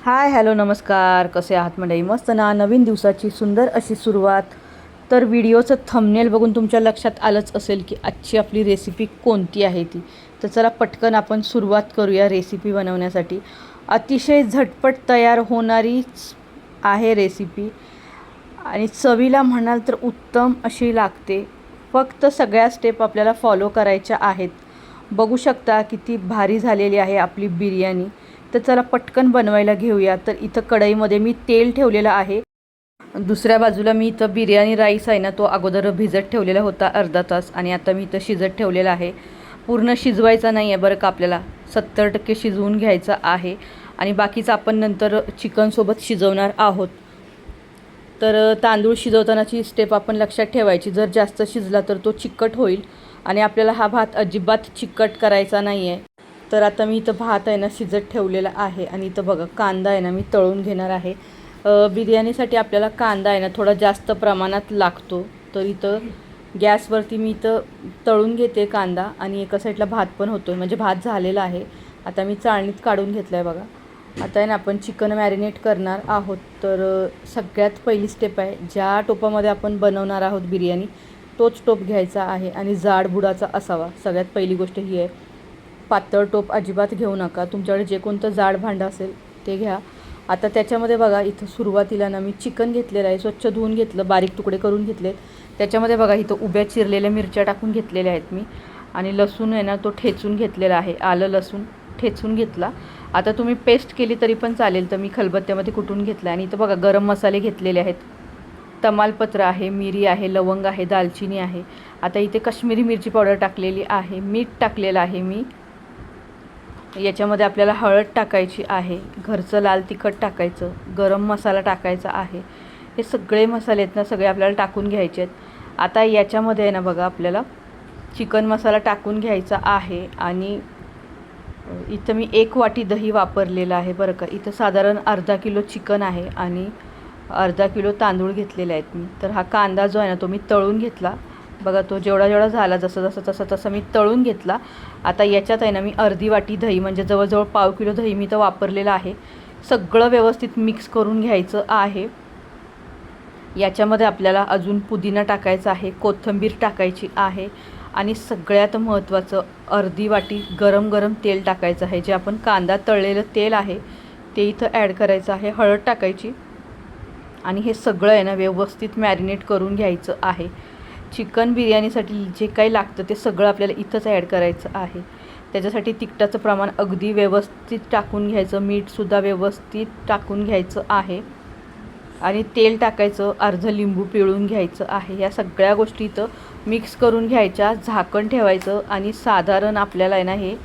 Hi hello नमस्कार, कसे आहात मंडळी? मस्त ना. नवीन दिवसाची सुंदर अशी सुरुवात. तर व्हिडिओचं थंबनेल बघून तुमच्या लक्षात आलंच असेल की आजची आपली रेसिपी कोणती आहे ती. तर चला पटकन आपण सुरुवात करूया रेसिपी बनवण्यासाठी. अतिशय झटपट तयार होणारीच आहे रेसिपी आणि चवीला म्हणाल तर उत्तम अशी लागते. फक्त सगळ्या स्टेप आपल्याला फॉलो करायच्या आहेत. बघू शकता किती भारी झालेली आहे आपली बिर्याणी. तर चला पटकन बनवायला घेऊया. तर इथं कढईमध्ये मी तेल ठेवलेलं आहे. दुसऱ्या बाजूला मी इथं बिर्याणी राईस आहे ना, तो अगोदर भिजत ठेवलेला होता अर्धा तास आणि आता मी इथं शिजत ठेवलेला आहे. पूर्ण शिजवायचा नाही आहे बरं का, आपल्याला 70% शिजवून घ्यायचा आहे आणि बाकीचं आपण नंतर चिकनसोबत शिजवणार आहोत. तर तांदूळ शिजवतानाची स्टेप आपण लक्षात ठेवायची. जर जास्त शिजला तर तो चिकट होईल आणि आपल्याला हा भात अजिबात चिकट करायचा नाही आहे. तर आता मी इथं भात आहे ना शिजत ठेवलेला आहे आणि इथं बघा कांदा आहे ना मी तळून घेणार आहे. बिर्याणीसाठी आपल्याला कांदा आहे ना थोडा जास्त प्रमाणात लागतो. तर इथं गॅसवरती मी इथं तळून घेते कांदा आणि एका साईडला भात पण होतो आहे, म्हणजे भात झालेला आहे. आता मी चाळणीत काढून घेतला आहे बघा. आता आहे ना आपण चिकन मॅरिनेट करणार आहोत. तर सगळ्यात पहिली स्टेप आहे, ज्या टोपामध्ये आपण बनवणार आहोत बिर्याणी तोच टोप घ्यायचा आहे आणि जाड बुडाचा असावा. सगळ्यात पहिली गोष्ट ही आहे. पातळ टोप अजिबात घेऊ नका. तुमच्याकडे जे कोणतं जाड भांडं असेल ते घ्या. आता त्याच्यामध्ये बघा इथं सुरुवातीला ना मी चिकन घेतलेलं आहे, स्वच्छ धुवून घेतलं, बारीक तुकडे करून घेतलेत. त्याच्यामध्ये बघा इथं उभ्या चिरलेल्या मिरच्या टाकून घेतलेल्या आहेत मी आणि लसूण आहे ना तो ठेचून घेतलेला आहे. आलं लसूण ठेचून घेतला. आता तुम्ही पेस्ट केली तरी पण चालेल. तर मी खलबत्त्यामध्ये कुटून घेतला आणि इथं बघा गरम मसाले घेतलेले आहेत. तमालपत्र आहे, मिरी आहे, लवंग आहे, दालचिनी आहे. आता इथे काश्मीरी मिरची पावडर टाकलेली आहे, मीठ टाकलेलं आहे मी. याच्यामध्ये आपल्याला हळद टाकायची आहे, घरचं लाल तिखट टाकायचं, गरम मसाला टाकायचा आहे. हे सगळे मसाले आहेत ना सगळे आपल्याला टाकून घ्यायचे आहेत. आता याच्यामध्ये आहे ना बघा आपल्याला चिकन मसाला टाकून घ्यायचा आहे आणि इथं मी 1 वाटी दही वापरलेलं आहे बरं का. इथं साधारण अर्धा किलो चिकन आहे आणि अर्धा किलो तांदूळ घेतलेले आहेत मी. तर हा कांदा जो आहे ना तो मी तळून घेतला बघा. तो जेवढा जेवढा झाला तसं मी तळून घेतला. आता याच्यात आहे ना मी अर्धी वाटी दही, म्हणजे जवळजवळ पाव किलो दही मी तर वापरलेलं आहे. सगळं व्यवस्थित मिक्स करून घ्यायचं आहे. याच्यामध्ये आपल्याला अजून पुदिना टाकायचा आहे, कोथिंबीर टाकायची आहे आणि सगळ्यात महत्त्वाचं अर्धी वाटी गरम गरम तेल टाकायचं आहे. जे आपण कांदा तळलेलं तेल आहे ते इथं ॲड करायचं आहे. हळद टाकायची आणि हे सगळं आहे ना व्यवस्थित मॅरिनेट करून घ्यायचं आहे. चिकन बिर्याणीसाठी जे काही लागतं ते सगळं आपल्याला इथंच ॲड करायचं आहे. त्याच्यासाठी तिखटाचं प्रमाण अगदी व्यवस्थित टाकून घ्यायचं, मीठसुद्धा व्यवस्थित टाकून घ्यायचं आहे आणि तेल टाकायचं, अर्धं लिंबू पिळून घ्यायचं आहे. या सगळ्या गोष्टी इथं मिक्स करून घ्यायच्या, झाकण ठेवायचं आणि साधारण आपल्याला आहे ना हे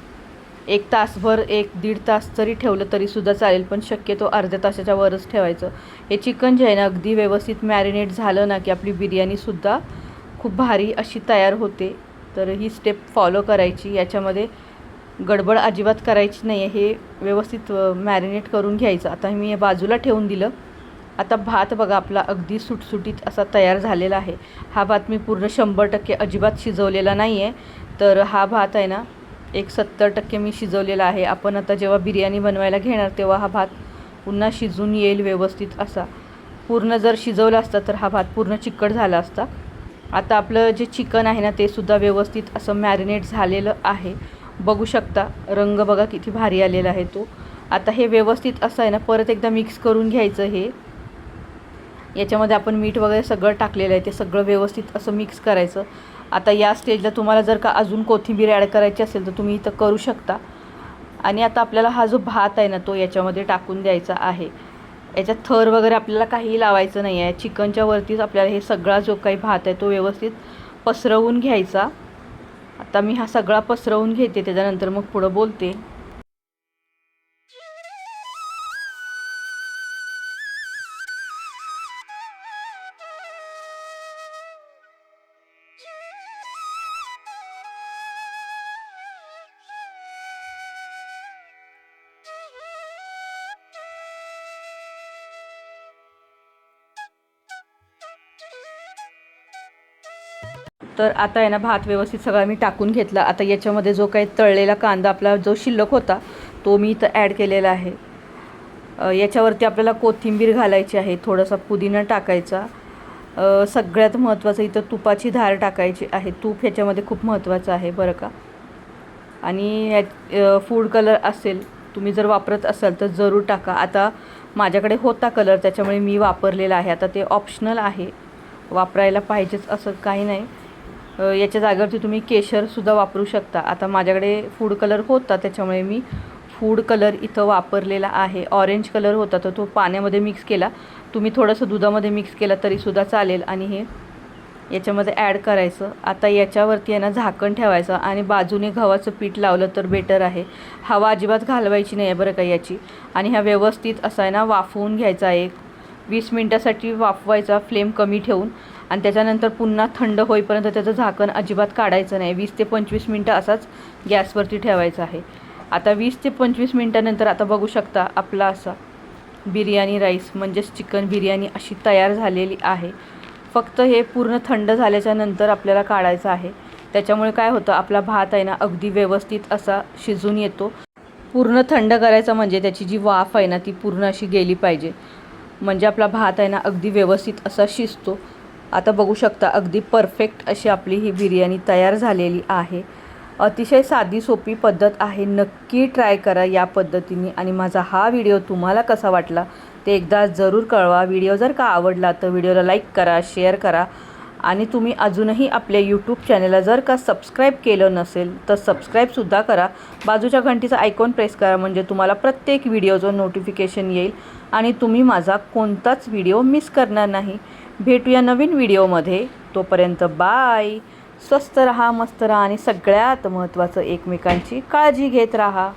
1 तासभर 1-1.5 तास जरी ठेवलं तरीसुद्धा चालेल, पण शक्यतो अर्ध्या तासाच्या वरच ठेवायचं. हे चिकन जे आहे ना अगदी व्यवस्थित मॅरिनेट झालं ना की आपली बिर्याणीसुद्धा खूप भारी अशी तयार होते. तर ही स्टेप फॉलो करायची. याच्यामध्ये गडबड अजिबात करायची नाही आहे. हे व्यवस्थित मॅरिनेट करून घ्यायचं. आता मी हे बाजूला ठेवून दिलं. आता भात बघा आपला अगदी सुटसुटीत असा तयार झालेला आहे. हा भात मी पूर्ण 100% अजिबात शिजवलेला नाही आहे. तर हा भात आहे ना 70% मी शिजवलेला आहे. आपण आता जेव्हा बिर्याणी बनवायला घेणार तेव्हा हा भात पुन्हा शिजून येईल व्यवस्थित असा. पूर्ण जर शिजवला असता तर हा भात पूर्ण चिकट झाला असता. आता आपलं जे चिकन आहे ना ते सुद्धा व्यवस्थित असं मॅरिनेट झालेलं आहे. बघू शकता रंग बघा किती भारी आलेला आहे तो. आता हे व्यवस्थित असं आहे ना परत एकदा मिक्स करून घ्यायचं. हे याच्यामध्ये आपण मीठ वगैरे सगळं टाकलेलं आहे, ते सगळं व्यवस्थित असं मिक्स करायचं. आता या स्टेजला तुम्हाला जर का अजून कोथिंबीर ॲड करायची असेल तर तुम्ही इथं करू शकता. आणि आता आपल्याला हा जो भात आहे ना तो याच्यामध्ये टाकून द्यायचा आहे. याच्यात थर वगैरे आपल्याला काहीही लावायचं नाही आहे. चिकनच्या वरतीच आपल्याला हे सगळा जो काही भात आहे तो व्यवस्थित पसरवून घ्यायचा. आता मी हा सगळा पसरवून घेते, त्याच्यानंतर मग पुढं बोलते. तर आता आहे ना भात व्यवस्थित सगळा मी टाकून घेतला. आता याच्यामध्ये जो काही तळलेला कांदा आपला जो शिल्लक होता तो मी इथं ॲड केलेला आहे. याच्यावरती आपल्याला कोथिंबीर घालायची आहे, थोडासा पुदिना टाकायचा. सगळ्यात महत्त्वाचं इथं तुपाची धार टाकायची आहे. तूप ह्याच्यामध्ये खूप महत्त्वाचं आहे बरं का. आणि फूड कलर असेल, तुम्ही जर वापरत असाल तर जरूर टाका. आता माझ्याकडे होता कलर त्याच्यामुळे मी वापरलेला आहे. आता ते ऑप्शनल आहे, वापरायला पाहिजेच असं काही नाही. याच्या जागेवरती तुम्ही केशरसुद्धा वापरू शकता. आता माझ्याकडे फूड कलर होता त्याच्यामुळे मी फूड कलर इथं वापरलेला आहे. ऑरेंज कलर होता तर तो पाण्यामध्ये मिक्स केला. तुम्ही थोडंसं दुधामध्ये मिक्स केला तरीसुद्धा चालेल. आणि हे याच्यामध्ये ॲड करायचं. आता याच्यावरती आहे ना झाकण ठेवायचं आणि बाजूने गव्हाचं पीठ लावलं तर बेटर आहे. हवा अजिबात घालवायची नाही आहे बरं का याची. आणि ह्या व्यवस्थित असा आहे ना वाफवून घ्यायचा आहे. 20 मिनटासाठी वाफवायचा फ्लेम कमी ठेवून. आणि त्याच्यानंतर पुन्हा थंड होईपर्यंत त्याचं झाकण अजिबात काढायचं नाही. 20 ते 25 मिनटं असाच गॅसवरती ठेवायचा आहे. आता 20 ते 25 मिनटानंतर आता बघू शकता आपला असा बिर्याणी राईस म्हणजेच चिकन बिर्याणी अशी तयार झालेली आहे. फक्त हे पूर्ण थंड झाल्याच्या नंतर आपल्याला काढायचं आहे. त्याच्यामुळे काय होतं, आपला भात आहे ना अगदी व्यवस्थित असा शिजून येतो. पूर्ण थंड करायचं म्हणजे त्याची जी वाफ आहे ना ती पूर्ण अशी गेली पाहिजे, म्हणजे आपला भात आहे ना अगदी व्यवस्थित असा शिजतो. आता बघू शकता अगदी परफेक्ट अशी आपली ही बिर्याणी तयार झालेली आहे. अतिशय साधी सोपी पद्धत आहे. नक्की ट्राय करा या पद्धतीने. आणि माझा हा व्हिडिओ तुम्हाला कसा वाटला ते एकदा जरूर कळवा. व्हिडिओ जर का आवडला तर व्हिडिओला लाईक करा, शेअर करा. आणि तुम्ही अजूनही आपल्या यूट्यूब चॅनलला जर का सबस्क्राईब केलं नसेल तर सबस्क्राईबसुद्धा करा. बाजूच्या घंटीचा आयकॉन प्रेस करा म्हणजे तुम्हाला प्रत्येक व्हिडिओचं नोटिफिकेशन येईल आणि तुम्ही माझा कोणताच व्हिडिओ मिस करणार नाही. भेटूया नवीन व्हिडिओमध्ये. तोपर्यंत बाय. स्वस्त रहा, मस्त रहा आणि सगळ्यात महत्त्वाचं एकमेकांची काळजी घेत राहा.